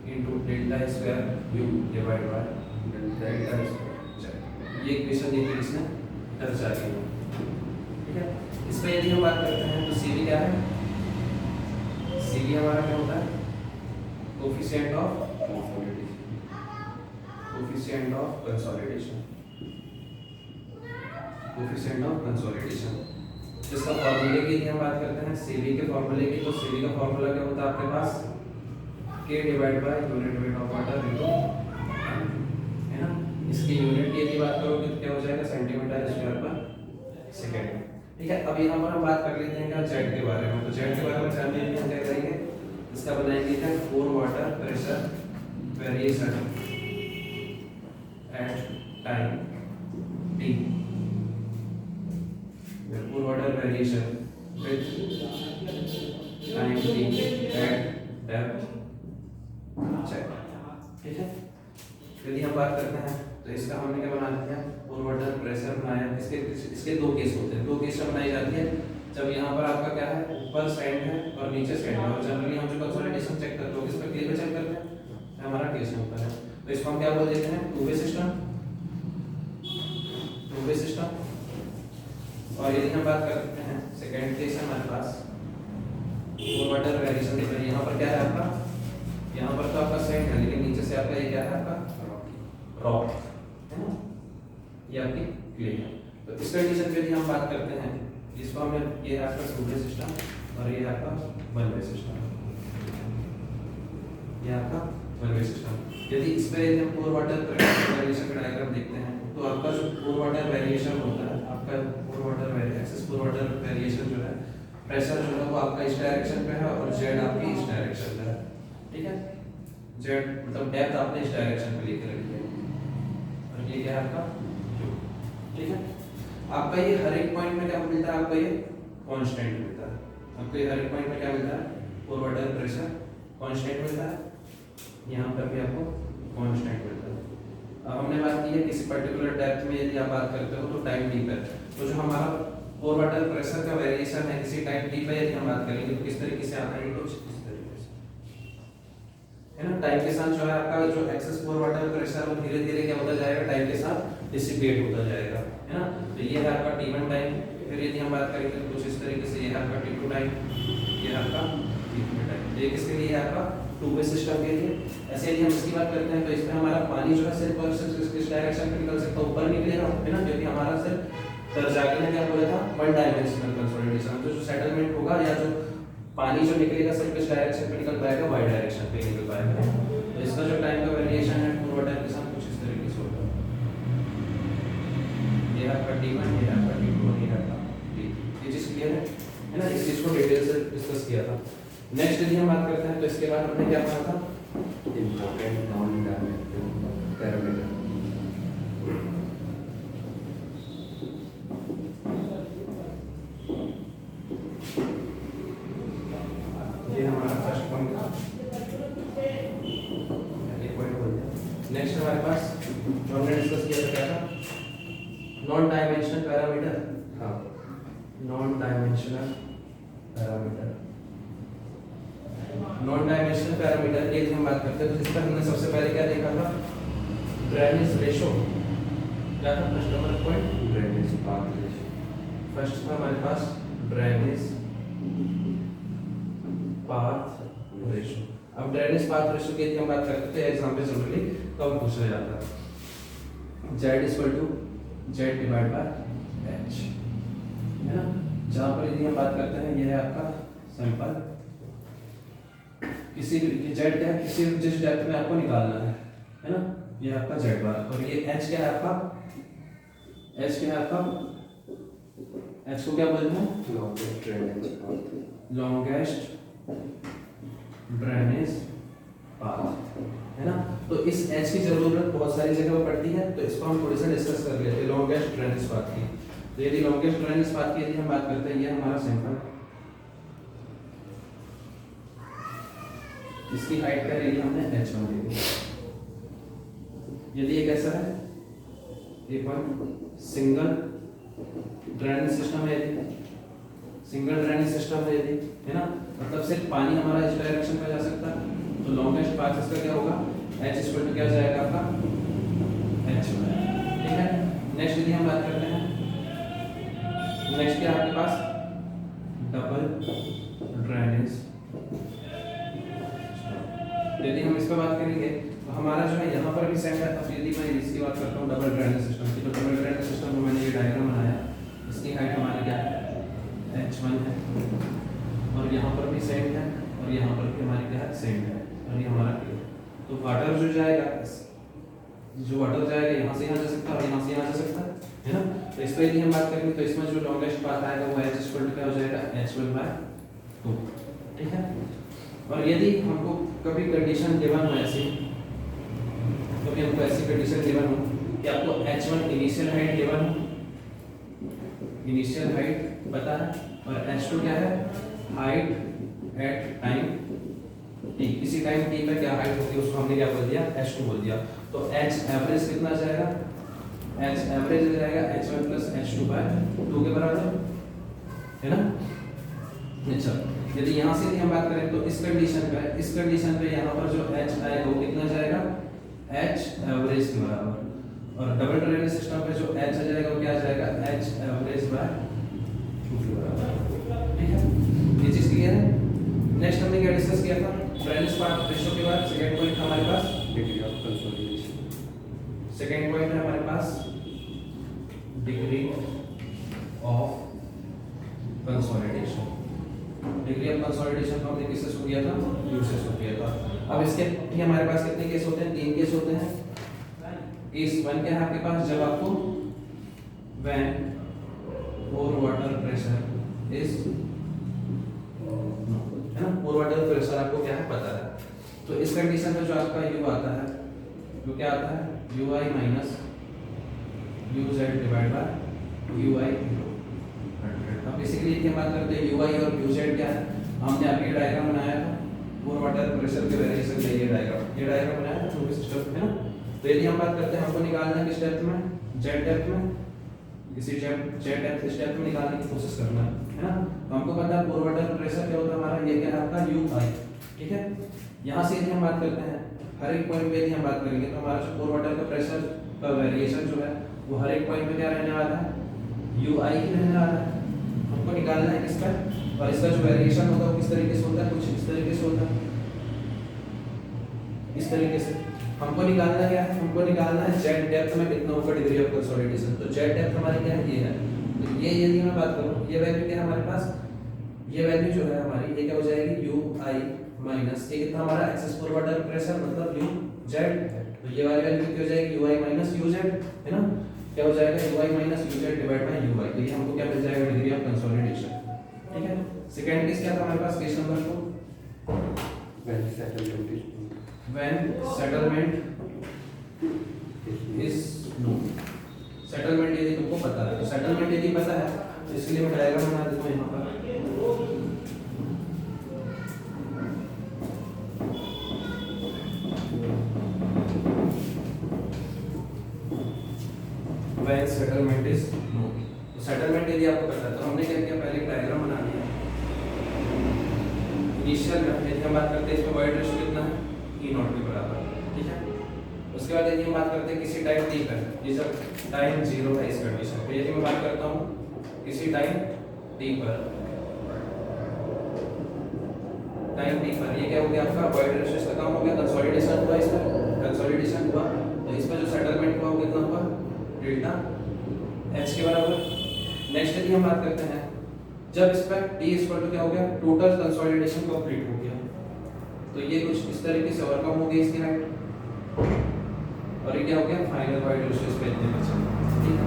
into delta square u divide by delta square. ये इक्वेशन दी थी इसने टरजागी में, ठीक है। इस पे यदि हम बात करते हैं तो cv क्या है, cv हमारा क्या होता है, coefficient of consolidation, coefficient of consolidation. जिसका फॉर्मूले की यदि हम बात करते हैं cv के फॉर्मूले की, तो cv का फॉर्मूला क्या होता है आपके पास, k divide by unit weight of water into, है ना। इसकी यूनिट की यदि बात करोगे तो क्या हो जाएगा, सेंटीमीटर स्क्वायर पर सेकंड, ठीक है। अब यहाँ पर हम बात कर लेते हैं क्या जेट के बारे में। तो जेट के बारे में जानने के लिए हम क्या करेंगे, इसका बनाएंगे क्या, pore water pressure variation at time t, pore water variation with time t at depth check, ठीक है। यदि हम बात करते हैं तो इसका हमने क्या बना दिया, फोर वाटर प्रेशर बनाया। इसके दो केस होते हैं, दो केस में बनाई जाती है। जब यहाँ पर आपका क्या है, ऊपर सैंड है और नीचे सैंड है, और जनरली हम जो कंसोलिडेशन चेक करते हैं किस पर, क्ले पे चेक करते हैं, हमारा केस होता है। तो इसको हम क्या बोल देते हैं, two way system, two way system. और यदि हम बात करते हैं सेकंड केस है हमारे पास फोर वाटर वेरिएशन, देखिए यहाँ पर क्या है आपका, यहाँ पर तो आपका सैंड है लेकिन नीचे से आपका ये क्या है, आपका रॉक है ना, ये आपकी क्ले है। तो इस कंडीशन पे भी हम बात करते हैं, जिसको हमने, ये आपका टू वे सिस्टम और ये आपका वन वे सिस्टम, ये आपका वन वे सिस्टम। यदि इस पे हम फोर वाटर वेरिएशन का डायग्राम देखते हैं तो आपका जो फोर वाटर वेरिएशन होता है, आपका pore water excess pore water variation जो है, प्रेशर जो है वो आपका इस डायरेक्शन पे है और जेड आपकी इस डायरेक्शन पे है, ठीक है। जेड मतलब डेप्थ आपने इस डायरेक्शन पे लेकर रखी है और ये क्या है आपका u, ठीक है। आपका ये हर एक पॉइंट में क्या मिलता है, आपको ये कांस्टेंट मिलता है। आपको ये हर एक पॉइंट में क्या मिलता है, फोर वाटर प्रेशर कांस्टेंट मिलता है, यहाँ पर भी आपको कांस्टेंट मिलता है। अब हमने बात की है किसी पर्टिकुलर डेप्थ में यदि आप बात करते हो तो टाइम टी पर, तो जो हमारा फोर वाटर प्रेशर का वेरिएशन है किसी टाइम टी पे यदि हम बात करेंगे तो किस तरीके से आता है, कुछ इस तरीके से, है ना। टाइम के साथ जो है आपका जो एक्सेस फोर वाटर प्रेशर वो धीरे धीरे क्या होता जाएगा, टाइम के साथ डिसिपेट होता जाएगा, है ना। तो ये है आपका T1 टाइम। फिर यदि हम बात करेंगे तो कुछ इस तरीके से, ये है आपका T2 टाइम, ये है आपका T3 टाइम। ये किसके लिए है, आपका टू वे सिस्टम के लिए। ऐसे यदि हम इसकी बात करते हैं तो इसमें हमारा पानी जो है सिर्फ और सिर्फ इस डायरेक्शन में निकल सकता है, ऊपर निकलेगा, है ना, क्योंकि हमारा सिर्फ टरजागी ने क्या बोला था, वन डायमेंशनल कंसोलिडेशन। तो जो सेटलमेंट होगा या जो पानी जो निकलेगा सिर्फ इस डायरेक्शन पे निकल पाएगा, वाई डायरेक्शन पे निकल पाएगा। तो इसका जो टाइम का वेरिएशन है फोर वाटर के साथ कुछ इस तरीके से होगा, ये आपका T1, ये आपका T2 और ये आपका T3। ये चीज क्लियर है ना। इस चीज को डिटेल से डिस्कस किया था। नेक्स्ट यदि हम बात करते हैं तो इसके बाद हमने क्या पढ़ा था, इम्पोर्टेंट नॉन डायमेंशनल पैरामीटर। ये हमारा फर्स्ट पॉइंट था, ये पॉइंट हो गया। नेक्स्ट हमारे पास जो हमने डिस्कस किया था क्या था, नॉन डायमेंशनल पैरामीटर। हाँ, non dimensional parameter, non dimensional parameter की यदि हम बात करते हैं तो जिस पर हमने सबसे पहले क्या देखा था, ड्रेनेज रेशो। क्या था first number point, drainage path ratio. First था हमारे पास ड्रेनेज पाथ रेशो। अब ड्रेनेज पाथ रेशो की यदि हम बात करते हैं एग्जाम पे जनरली कब पूछा जाता है, z equal to z divide by h, है ना। जहाँ पर यदि हम बात करते हैं ये है आपका सैंपल, किसी भी z क्या है, किसी जिस डेप्थ में आपको निकालना है ना, ये आपका z बार। और ये h क्या है आपका, h क्या है आपका, h को क्या बोलते हैं, longest drainage path. Longest drainage path, है ना। तो इस एच की जरूरत बहुत सारी जगह पर पड़ती है, तो इसको हम थोड़ी सा डिस्कस कर लेते हैं लॉन्गेस्ट ड्रेनेज पाथ की। तो यदि लॉन्गेस्ट ड्रेनेज पाथ की यदि हम बात करते हैं, ये हमारा सैंपल, इसकी हाइट क्या लेगी हमने h1 लेगी। यदि ये कैसा है, एक सिंगल ड्रेनेज सिस्टम है, यदि सिंगल ड्रेनेज सिस्टम है यदि, है ना, मतलब सिर्फ पानी हमारा इस डायरेक्शन में जा सकता है, तो लॉन्गेस्ट पाथ इसका क्या होगा, h इक्वल टू क्या जाएगा आपका h1, ठीक है। नेक्स्ट यदि हम बात करते हैं, नेक्स्ट क्या आपके पास डबल ड्रेनेज। यदि हम इस पर बात करेंगे तो हमारा जो है यहाँ पर भी सेम है। अब यदि मैं इसकी बात करता हूँ डबल ड्रेनेज सिस्टम की, तो डबल ड्रेनेज सिस्टम में मैंने ये डायग्राम बनाया, इसकी हाइट हमारी क्या है h1 है, और यहाँ पर भी सेम है, और यहाँ पर भी हमारी क्या है सेम है, और ये हमारा क्लियर। तो वाटर जो जाएगा यहाँ से यहाँ जा सकता है और यहाँ से यहाँ जा सकता है ना। तो इस पर यदि हम बात करेंगे तो इसमें जो लॉन्गेस्ट पाथ आएगा वो h इक्वल टू क्या हो जाएगा h1/2, ठीक है। और यदि हमको कभी कंडीशन गिवन हो ऐसी, कभी हमको ऐसी कंडीशन गिवन हो कि आपको h1 इनिशियल हाइट गिवन हो, इनिशियल हाइट पता है, और h2 क्या है हाइट एट टाइम t, किसी टाइम t पे क्या हाइट होती है उसको हमने क्या बोल दिया h2 बोल दिया। तो h एवरेज कितना जाएगा, h एवरेज जाएगा h1 प्लस h2/2 के बराबर, है ना। अच्छा, यदि यहाँ से हम बात करें तो इस कंडीशन पे यहाँ पर जो h आएगा वो कितना जाएगा h एवरेज के बराबर, और डबल ड्रेनेज सिस्टम पे जो h आ जाएगा वो क्या जाएगा h एवरेज/2 के बराबर, ठीक है। ये चीज क्लियर है। नेक्स्ट हमने क्या डिस्कस किया था, ड्रेनेज पाथ रेशियो के बाद सेकंड पॉइंट हमारे पास degree of consolidation. Second point है हमारे पास degree of consolidation. Degree of consolidation को हमने किससे शुरू किया था, u से शुरू किया था। अब इसके भी हमारे पास कितने केस होते हैं, 3 केस होते हैं। केस 1 क्या है आपके पास, जब आपको when pore water pressure is, है ना, पोर वाटर प्रेशर आपको क्या है पता है। तो इस कंडीशन में जो आपका u आता है वो क्या आता है ui minus uz divide by ui। अब बेसिकली ये बात करते हैं ui और uz क्या है, हमने अभी डायग्राम बनाया था पोर वाटर प्रेशर के वेरिएशन का, ये डायग्राम बनाया था छोटे सिस्टम, है ना। तो यदि हम बात करते हैं हमको निकालना है किस डेप्थ में, z डेप्थ में, किसी z डेप्थ इस डेप्थ में निकालने की कोशिश करना है ना। तो हमको पता है पोर वाटर प्रेशर क्या होता है हमारा, ये क्या है आपका ui, ठीक है। यहाँ से यदि हम बात करते हैं हर एक पॉइंट पे यदि हम बात करेंगे तो हमारा जो पोर वाटर का प्रेशर का वेरिएशन जो है वो हर एक पॉइंट पे क्या रहने वाला है ui ही रहने वाला है। हमको निकालना है किसका, और इसका जो वेरिएशन होगा वो किस तरीके से होता है, कुछ इस तरीके से होता है, इस तरीके से। हमको निकालना क्या है, हमको निकालना है z डेप्थ में कितना होगा डिग्री ऑफ कंसोलिडेशन। तो z डेप्थ हमारी क्या है, ये है। तो ये यदि मैं बात करूं, ये वैल्यू क्या है हमारे पास, ये वैल्यू जो है हमारी ये क्या हो जाएगी ui माइनस ये कितना हमारा एक्सेस पोर वाटर प्रेशर मतलब uz। तो ये वाली वैल्यू कितनी हो जाएगी ui माइनस uz, है ना। क्या हो जाएगा ui minus uz divide by ui। तो ये हमको क्या मिल जाएगा डिग्री ऑफ कंसोलिडेशन, ठीक है। सेकंड केस क्या था हमारे पास, case number 2 when settlement is known। Settlement यदि तुमको पता है, तो सेटलमेंट यदि पता है तो इसके लिए मैं डायग्राम बना देता हूं यहाँ पर। when settlement is known। तो सेटलमेंट यदि आपको पता है तो हमने क्या किया, पहले एक डायग्राम बना लिया। इनिशियल में यदि हम बात करते हैं इसमें वाइड रेशियो कितना है E0 के बराबर, ठीक है। उसके बाद यदि हम बात करते हैं किसी टाइम t पर, ये जब टाइम 0 है इस कंडीशन पे, यदि मैं बात करता हूँ किसी टाइम t पर, ये क्या हो गया आपका वाइड रेशियो इसका काम हो गया, कंसोलिडेशन हुआ, इसमें कंसोलिडेशन हुआ, तो इसमें जो सेटलमेंट हुआ वो कितना हुआ डेल्टा h के बराबर। नेक्स्ट यदि हम बात करते हैं जब इस पर t इक्वल टू क्या हो गया टोटल कंसोलिडेशन कंप्लीट हो गया, तो ये कुछ इस तरीके से और कम हो गई इसकी हाइट, और ये क्या हो गया फाइनल वाइड रेशियो इस पे इतने बचे, ठीक है।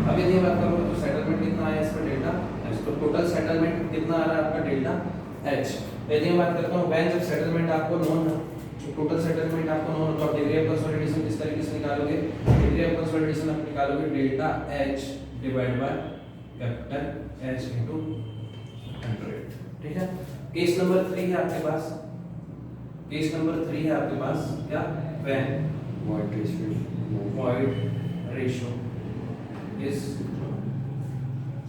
अब यदि बात करूँ तो सेटलमेंट कितना आया इस पर डेल्टा, तो टोटल सेटलमेंट कितना आ रहा है आपका डेल्टा h। यदि हम बात करता हूँ व्हेन जब सेटलमेंट आपको नोन हो, टोटल सेटलमेंट आपको नोन हो, तो आप डिग्री ऑफ कंसोलिडेशन किस तरीके से निकालोगे? डिग्री ऑफ कंसोलिडेशन आप निकालोगे delta h divide by capital H into 100। ठीक है। केस नंबर 3 है आपके पास, केस नंबर 3 है आपके पास क्या? When void ratio void ratio is,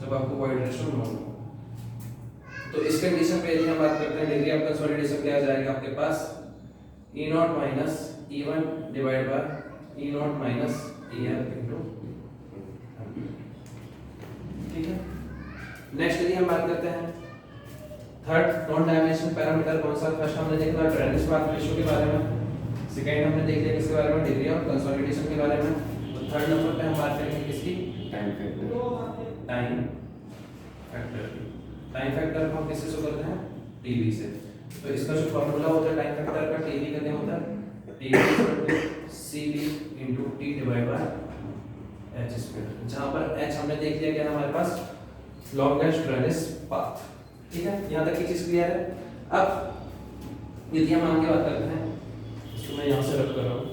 जब आपको void ratio नोन हो, तो इस कंडीशन पे यदि हम बात करते हैं डिग्री ऑफ कंसोलिडेशन क्या आ जाएगा आपके पास? E0 minus E1 divide by E0 minus EF into. ठीक है। नेक्स्ट यदि हम बात करते हैं थर्ड नॉन डायमेंशनल पैरामीटर कौन सा? फर्स्ट हमने देखा था ट्रेंडिस पाथ रेशियो के बारे में, सेकंड हमने देख लिया किसके बारे में? डिग्री ऑफ कंसोलिडेशन के बारे में। तो थर्ड नंबर पे हम बात करेंगे किसकी? time factor time factor. Time factor को हम किससे शो करते हैं? टीवी से। तो इसका जो फार्मूला होता है टाइम फैक्टर का, टीवी का क्या होता है? TV CV into T divide by H square, जहां पर H हमने देख लिया क्या हमारे पास? Longest ट्रेंडिस path. ठीक है, यहां तक की चीज क्लियर है। अब यदि हम आगे बात करते हैं, इसको मैं यहां से रख कर रहा हूं।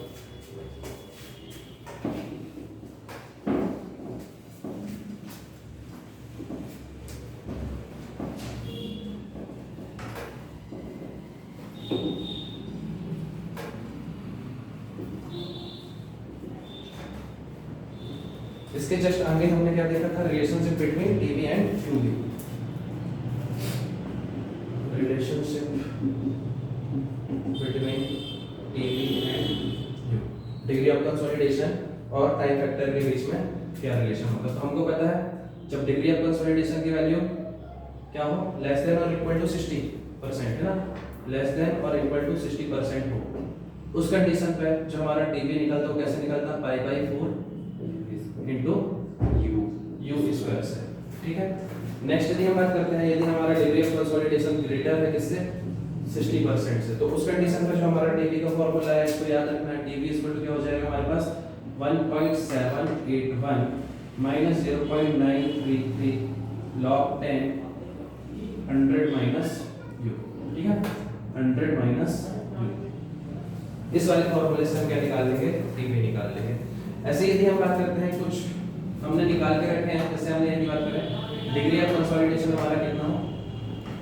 इसके जस्ट आगे हमने क्या देखा था? Relationship between TV and UV. Relationship between TV and you, degree of consolidation और टाइम फैक्टर के बीच में क्या रिलेशन होता है? तो हमको पता है जब डिग्री ऑफ कंसोलिडेशन की वैल्यू क्या हो? लेस देन और इक्वल टू 60% है ना, लेस देन और इक्वल टू 60% हो, उस कंडीशन पे जो हमारा टीवी निकलता है वो कैसे निकलता है? Pi by 4 into u square से। ठीक है। नेक्स्ट यदि हम बात करते हैं, यदि हमारा डिग्री ऑफ कंसोलिडेशन ग्रेटर है किससे? 60% से, तो उस कंडीशन पे जो हमारा टीवी का फार्मूला है इसको याद रखना है। टीवी इक्वल टू क्या हो जाएगा हमारे पास? 1.781 माइनस 0.933 log 10 100 माइनस u। ठीक है, 100 माइनस u। इस वाले फार्मूले से हम क्या निकाल लेंगे? टीवी निकाल लेंगे। ऐसे यदि हम बात करते हैं, कुछ हमने निकाल के रखे हैं, जैसे हमने यही बात करें डिग्री ऑफ कंसोलिडेशन हमारा कितना हो?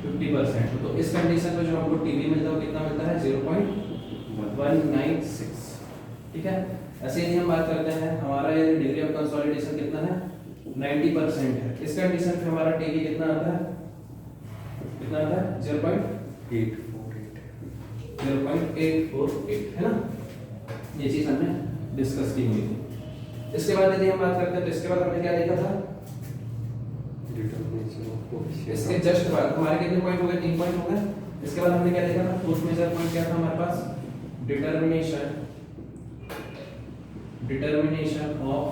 50%। तो इस कंडीशन पे जो हमको टीवी मिलता है वो कितना मिलता है? 0.196। ठीक है। ऐसे यदि हम बात करते हैं हमारा ये डिग्री ऑफ कंसोलिडेशन कितना है? 90% है। इस कंडीशन पे हमारा टीवी कितना आता है? कितना आता है? 0.848 है ना। ये चीज हमने डिस्कस की हुई थी। इसके बाद यदि हम बात करते हैं तो इसके बाद हमने क्या देखा था? इसके जस्ट बाद हमारे कितने पॉइंट हो गए? 3 पॉइंट हो गए। इसके बाद हमने क्या देखा था? फोर्थ मेजर पॉइंट क्या था हमारे पास? Determination of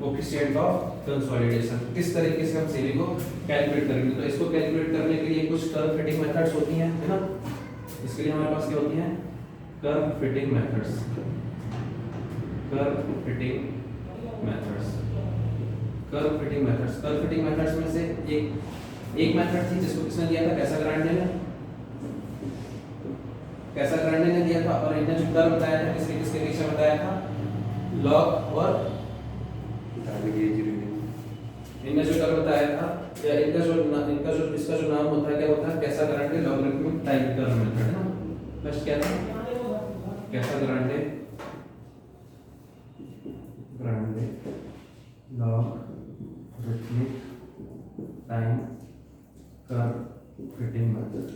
coefficient of consolidation. किस तरीके से हम सीवी को कैलकुलेट करेंगे? तो इसको कैलकुलेट करने के लिए कुछ कर्व फिटिंग मेथड्स होती हैं, है ना। इसके लिए हमारे पास क्या होती हैं? Curve fitting methods. Curve fitting methods में से एक मेथड थी जिसको किसने दिया था? कैसाग्रांडे ने। कैसाग्रांडे ने दिया था, और इन्होंने जो कर्व बताया था किसके किसके बीच में बताया था? लॉग और इन्होंने जो कर्व बताया था, या इनका जो इसका जो नाम होता है क्या होता है? Casagrande logarithmic type curve method है ना। फर्स्ट क्या था? Casagrande logarithmic time curve fitting method.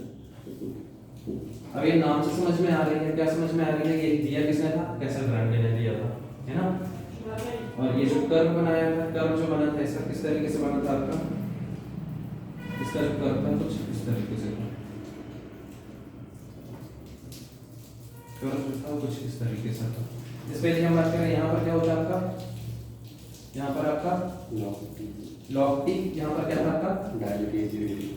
अब ये नाम से समझ में आ रही है, क्या समझ में आ रही है? ये दिया किसने था? कैसाग्रांडे ने दिया था, है ना। और ये जो कर्व बनाया था, कर्व जो बना था इसका किस तरीके से बना था आपका? इसका जो कर्व था कुछ इस तरीके से था, कर्व था कुछ इस तरीके से था। इस पे हम बात करें, यहाँ पर क्या होता है आपका? यहाँ पर आपका लॉग टी, यहाँ पर क्या था आपका? Dial gauge reading.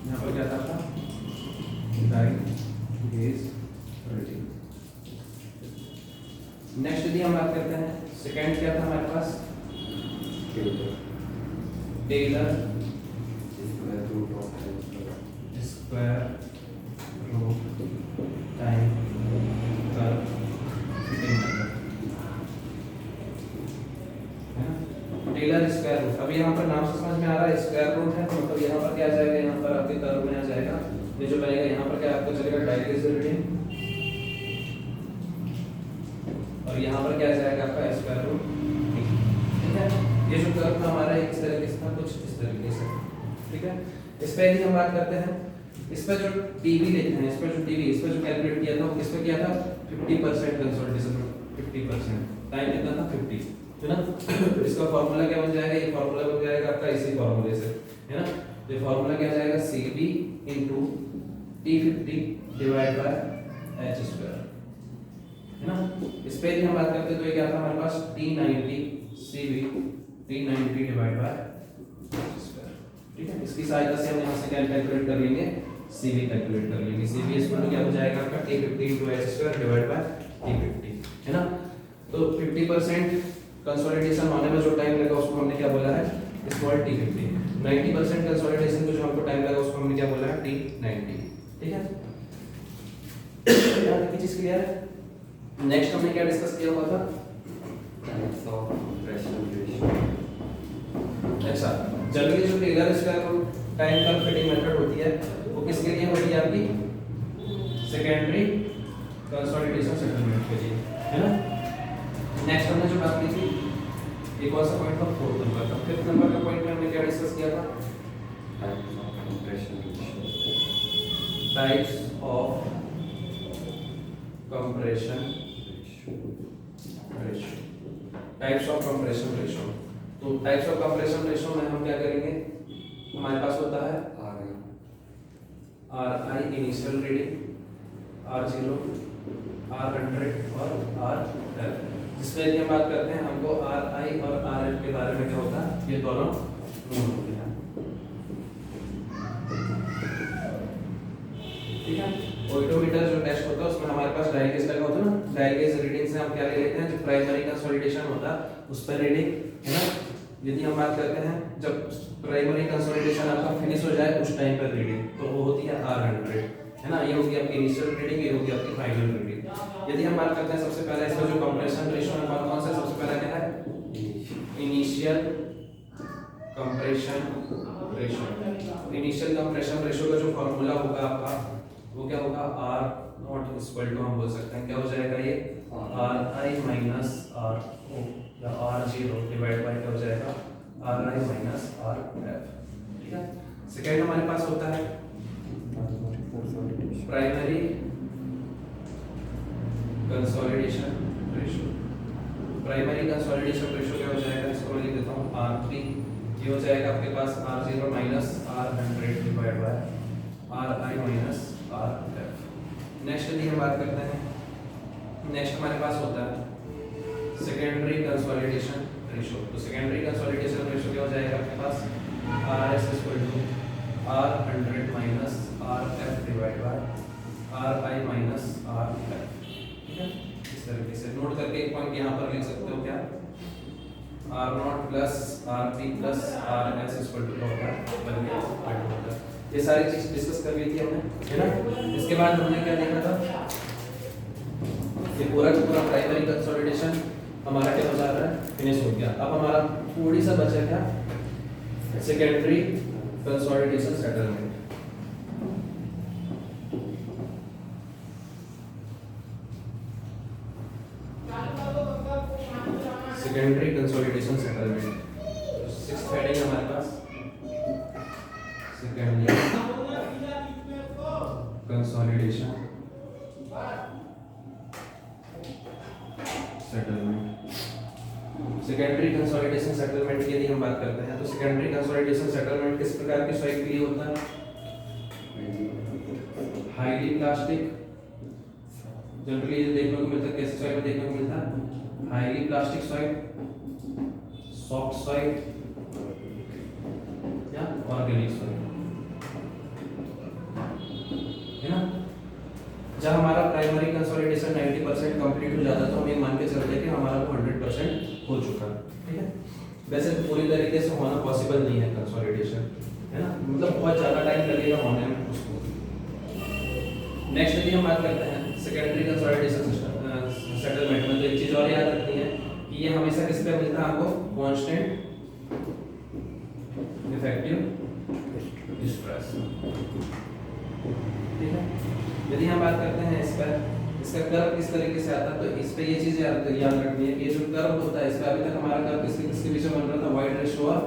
यहाँ पर क्या था आपका? Dial gauge reading. नेक्स्ट यदि हम बात करते हैं, सेकंड क्या था हमारे पास? टेलर स्क्वायर रूट टाइम कर फिटिंग मेथड है ना। टेलर स्क्वायर रूट, अभी यहाँ पर नाम से समझ में आ रहा है स्क्वायर रूट है, तो मतलब यहाँ पर क्या आ जाएगा, यहाँ पर आपके कर्व में आ जाएगा, ये जो बनेगा यहाँ पर क्या आपको चलेगा डायगोनल रीडिंग, और यहाँ पर क्या आ जाएगा आपका स्क्वायर रूट, ठीक है। ये जो कर्व था हमारा एक इस तरीके से था, कुछ इस तरीके से, ठीक है। इस पे यदि हम बात करते हैं, इस पे जो टीवी लेते हैं, इस पे जो टीवी, इस पे जो कैलकुलेट किया था वो किस पे किया था, 50% कंसोलिडेशन, 50%, टाइम कितना था 50, है ना। तो इसका फार्मूला क्या बन जाएगा, ये फार्मूला बन जाएगा आपका इसी फार्मूले से, है ना। ये फार्मूला क्या जाएगा, CB * T50 divide by h square, है ना। इस पे यदि हम बात करते तो ये क्या था हमारे पास, T90 CB T90 divide by h square, ठीक है। इसकी सहायता से हम यहाँ से क्या कैलकुलेट कर लेंगे, CB कैलकुलेट कर लेंगे। CB इक्वल टू क्या हो जाएगा आपका T50 * h square divide bye T50, है ना। तो 50% कंसोलिडेशन होने में जो टाइम लगा उसको हमने क्या बोला है, स्मॉल T50। 90% कंसोलिडेशन को जो हमको टाइम लगा उसको हमने क्या बोला है, T90, ठीक है। यहाँ तक की चीज क्लियर है। नेक्स्ट हमने क्या डिस्कस किया हुआ था, टाइप्स ऑफ कंप्रेशन रेशियो। अच्छा, जनरली जो Taylor square root time curve fitting method होती है वो किसके लिए होती है, आपकी सेकेंडरी कंसोलिडेशन सेटलमेंट के लिए, है ना। नेक्स्ट हमने जो बात की थी, एक और सा पॉइंट था 4th नंबर का, 5th नंबर का पॉइंट में हमने क्या डिस्कस किया था, types of compression ratio. Types of compression ratio, types of compression ratio. तो टाइप्स ऑफ कंप्रेशन रेशियो में हम क्या करेंगे, हमारे पास होता है RI initial reading, R0, R100 और RF। जिसमें यदि हम बात करते हैं, हमको RI और RF के बारे में क्या होता है, ये दोनों नोट होते हैं, ठीक है। ओइडोमीटर जो टेस्ट होता है उसमें हमारे पास डायल गेज लगा होता है ना, डायल गेज रीडिंग से हम क्या ले लेते हैं, जो प्राइमरी कंसोलिडेशन होता है उस पर रीडिंग, है ना। यदि हम बात करते हैं जब प्राइमरी कंसोलिडेशन आपका फिनिश हो जाए उस टाइम पर रीडिंग, तो वो होती है R100, है ना। ये होगी आपकी इनिशियल रीडिंग, ये होगी आपकी फाइनल रीडिंग। यदि हम बात करते हैं सबसे पहले इसका जो कंप्रेशन रेशियो है कौन सा, सबसे पहला क्या है, initial compression ratio. Initial compression ratio का जो फार्मूला होगा आपका वो क्या होगा, R0 इक्वल टू हम बोल सकते हैं क्या हो जाएगा, ये RI माइनस RO या R0 डिवाइड बाय क्या हो जाएगा, RI माइनस RF, ठीक है। सेकंड हमारे पास होता है primary consolidation ratio. Primary consolidation ratio क्या हो जाएगा, इसको मैं लिख देता हूँ R3, ये हो जाएगा आपके पास R0 minus R100 divide by RI minus RF। Next यदि हम बात करते हैं, नेक्स्ट हमारे पास होता है सेकेंडरी कंसोलिडेशन रेशियो। तो सेकेंडरी कंसोलिडेशन रेशियो क्या हो जाएगा आपके पास, RS equal to R100 minus RF divide by RI minus RF, ठीक है। इस तरीके से नोट करके एक पॉइंट यहाँ पर लिख सकते हो क्या, R0 plus R3 plus RS equal to क्या होगा, 1/2। ये सारी चीज डिस्कस कर ली थी हमने, है ना। इसके बाद हमने क्या देखा था, ये पूरा का पूरा प्राइमरी कंसोलिडेशन हमारा क्या हो जा रहा है, फिनिश हो गया। अब हमारा थोड़ी सा बचा क्या, secondary consolidation settlement. Secondary consolidation settlement, 6th heading हमारे पास secondary consolidation settlement. Secondary consolidation settlement की यदि हम बात करते हैं, तो सेकेंडरी कंसोलिडेशन सेटलमेंट किस प्रकार की सॉइल के लिए होता है, हाईली प्लास्टिक। जनरली ये देखने को मिलता है, कैसे सॉइल में देखने को मिलता है, highly plastic soil, soft soil या ऑर्गेनिक सॉइल, है ना। जब हमारा प्राइमरी कंसोलिडेशन 90% कंप्लीट हो जाता है तो हम ये मान के चलते हैं कि हमारा वो 100% हो चुका है, ठीक है। वैसे तो पूरी तरीके से होना पॉसिबल नहीं है कंसोलिडेशन, है ना, मतलब बहुत ज़्यादा टाइम लगेगा होने में उसको, नेक्स्ट यदि हम बात करते हैं सेकेंडरी कंसोलिडेशन सेटलमेंट में, तो एक चीज और याद रखनी है कि ये हमेशा किस पे मिलता है आपको, कांस्टेंट इफेक्टिव स्ट्रेस। ठीक है, यदि हम बात करते हैं इस पर, इसका कर्व किस तरीके से आता है, तो इस पे ये चीज याद रखनी है कि ये जो कर्व होता है, इस पे अभी तक हमारा कर्व किसके किसके बीच में बन रहा था, वाइड रेशियो और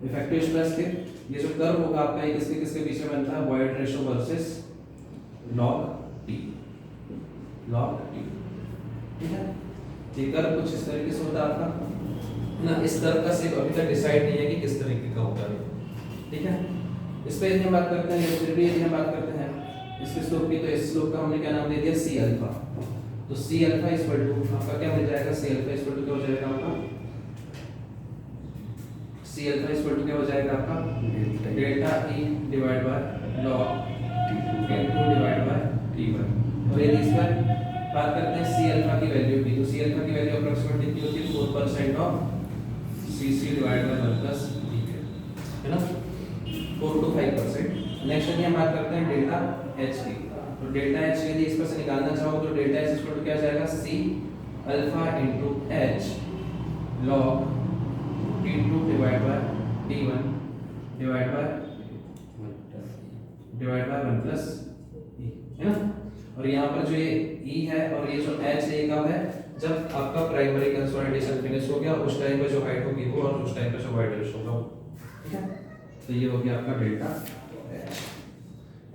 इफेक्टिव स्ट्रेस के। ये जो कर्व होगा आपका ये किसके किसके बीच में बनता है, void ratio versus log t। ठीक है, ये कर्व कुछ इस तरीके से होता है आपका ना। इस कर्व का शेप अभी तक डिसाइड नहीं है कि किस तरीके का होता है। ठीक है, इस पे यदि हम बात करते हैं, फिर भी यदि हम बात करते हैं इसके स्लोप की, तो इस स्लोप का हमने क्या नाम दे दिया, सी अल्फा। तो सी अल्फा इक्वल टू आपका क्या मिल जाएगा, सी अल्फा इक्वल टू क्या हो जाएगा आपका, सी अल्फा इक्वल टू क्या हो जाएगा आपका, delta E divide by log T2 divide by T1। और यदि इस पर बात करते हैं सी अल्फा की वैल्यू की, तो सी अल्फा की वैल्यू अप्रोक्सीमेटली कितनी होती है, 4% of CC divide by 1 plus T है ना, 4 to 5%। नेक्स्ट यदि हम बात करते हैं डेल्टा H की, तो डेल्टा H यदि इस पर से निकालना चाहो तो डेल्टा H इक्वल टू क्या जाएगा, C alpha into H log T2 divide by T1 divide by 1 plus E है ना। और यहाँ पर जो ये E है और ये जो H है, ये कब है, जब आपका प्राइमरी कंसोलिडेशन फिनिश हो गया, उस टाइम पे जो हाइट होगी वो, और उस टाइम पे जो वाइड रेशियो होगा वो। ठीक है, तो ये हो गया आपका डेल्टा H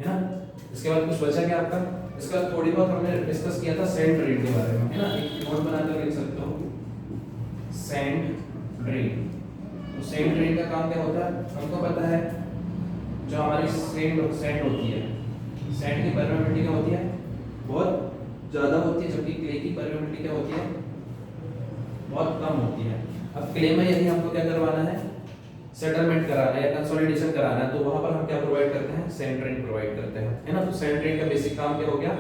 है ना। इसके बाद कुछ बचा क्या आपका, इसके बाद थोड़ी बहुत हमने डिस्कस किया था सैंड ड्रेन के बारे में, है ना। एक नोट बनाकर लिख सकते हो, सैंड ड्रेन। तो सैंड ड्रेन का काम क्या होता है, हमको पता है जो हमारी सैंड होती है, सैंड की परमेबिलिटी क्या होती है, बहुत ज़्यादा होती है, जबकि क्ले की परमेबिलिटी क्या होती है, बहुत कम होती है। अब क्ले में यदि हमको क्या करवाना है, सेटलमेंट कराना है या कंसोलिडेशन कराना है, तो वहां पर हम क्या प्रोवाइड करते हैं, सैंड ड्रेन प्रोवाइड करते हैं, है ना। तो सैंड ड्रेन का बेसिक काम क्या हो गया,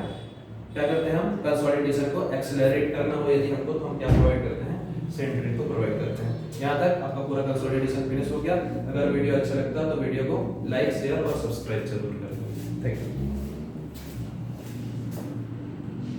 क्या करते हैं हम, कंसोलिडेशन को एक्सेलरेट करना हो यदि हमको, तो हम क्या प्रोवाइड करते हैं, सैंड ड्रेन को प्रोवाइड करते हैं। यहाँ तक आपका पूरा कंसोलिडेशन फिनिश हो गया। अगर वीडियो अच्छा लगता है तो वीडियो को लाइक, शेयर और सब्सक्राइब जरूर कर दो। Thank you.